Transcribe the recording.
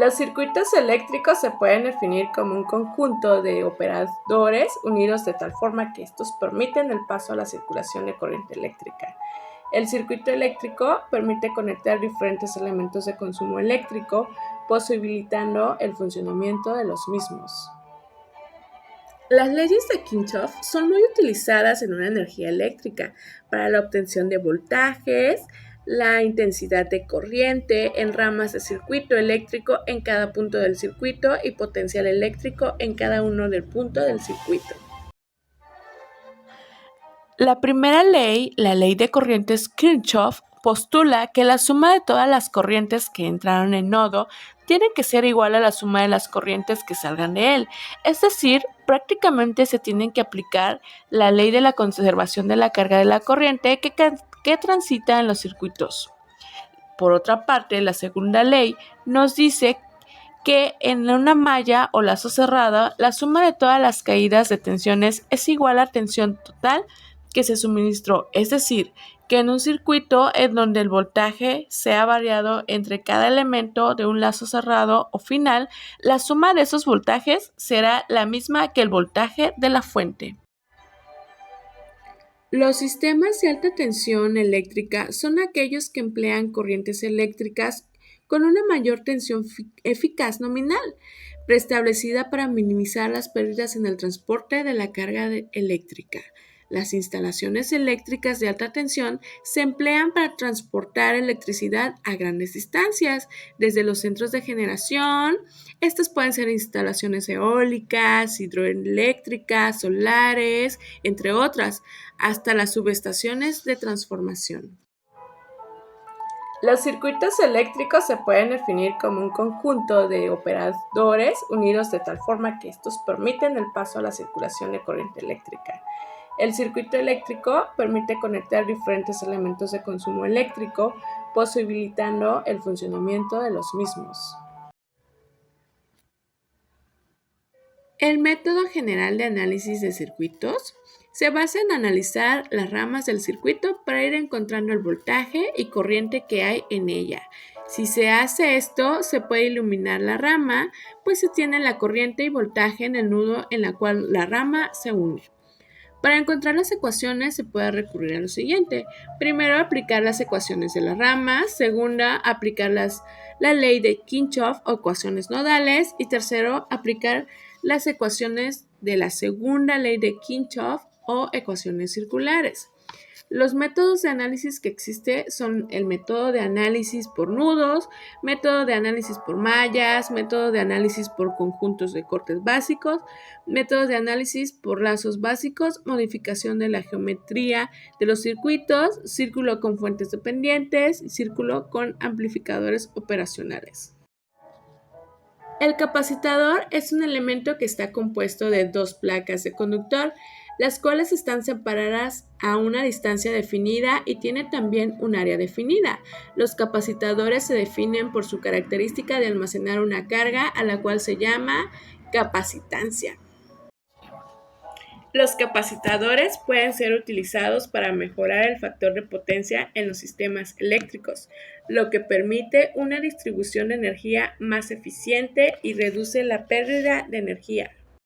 Los circuitos eléctricos se pueden definir como un conjunto de operadores unidos de tal forma que estos permiten el paso a la circulación de corriente eléctrica. El circuito eléctrico permite conectar diferentes elementos de consumo eléctrico, posibilitando el funcionamiento de los mismos. Las leyes de Kirchhoff son muy utilizadas en una energía eléctrica para la obtención de voltajes, la intensidad de corriente en ramas de circuito eléctrico en cada punto del circuito y potencial eléctrico en cada uno del punto del circuito. La primera ley, la ley de corrientes Kirchhoff, postula que la suma de todas las corrientes que entraron en nodo tiene que ser igual a la suma de las corrientes que salgan de él. Es decir, prácticamente se tienen que aplicar la ley de la conservación de la carga de la corriente que transita en los circuitos. Por otra parte, la segunda ley nos dice que en una malla o lazo cerrado, la suma de todas las caídas de tensiones es igual a tensión total que se suministró, es decir, que en un circuito en donde el voltaje sea variado entre cada elemento de un lazo cerrado o final, la suma de esos voltajes será la misma que el voltaje de la fuente. Los sistemas de alta tensión eléctrica son aquellos que emplean corrientes eléctricas con una mayor tensión eficaz nominal, preestablecida para minimizar las pérdidas en el transporte de la carga eléctrica. Las instalaciones eléctricas de alta tensión se emplean para transportar electricidad a grandes distancias, desde los centros de generación. Estas pueden ser instalaciones eólicas, hidroeléctricas, solares, entre otras, hasta las subestaciones de transformación. Los circuitos eléctricos se pueden definir como un conjunto de operadores unidos de tal forma que estos permiten el paso a la circulación de corriente eléctrica. El circuito eléctrico permite conectar diferentes elementos de consumo eléctrico, posibilitando el funcionamiento de los mismos. El método general de análisis de circuitos se basa en analizar las ramas del circuito para ir encontrando el voltaje y corriente que hay en ella. Si se hace esto, se puede iluminar la rama, pues se tiene la corriente y voltaje en el nudo en la cual la rama se une. Para encontrar las ecuaciones se puede recurrir a lo siguiente. Primero, aplicar las ecuaciones de la rama. Segunda, aplicar la ley de Kirchhoff o ecuaciones nodales. Y tercero, aplicar las ecuaciones de la segunda ley de Kirchhoff o ecuaciones circulares. Los métodos de análisis que existen son el método de análisis por nudos, método de análisis por mallas, método de análisis por conjuntos de cortes básicos, métodos de análisis por lazos básicos, modificación de la geometría de los circuitos, círculo con fuentes dependientes y círculo con amplificadores operacionales. El capacitador es un elemento que está compuesto de dos placas de conductor, las cuales están separadas a una distancia definida y tiene también un área definida. Los capacitadores se definen por su característica de almacenar una carga a la cual se llama capacitancia. Los capacitadores pueden ser utilizados para mejorar el factor de potencia en los sistemas eléctricos, lo que permite una distribución de energía más eficiente y reduce la pérdida de energía.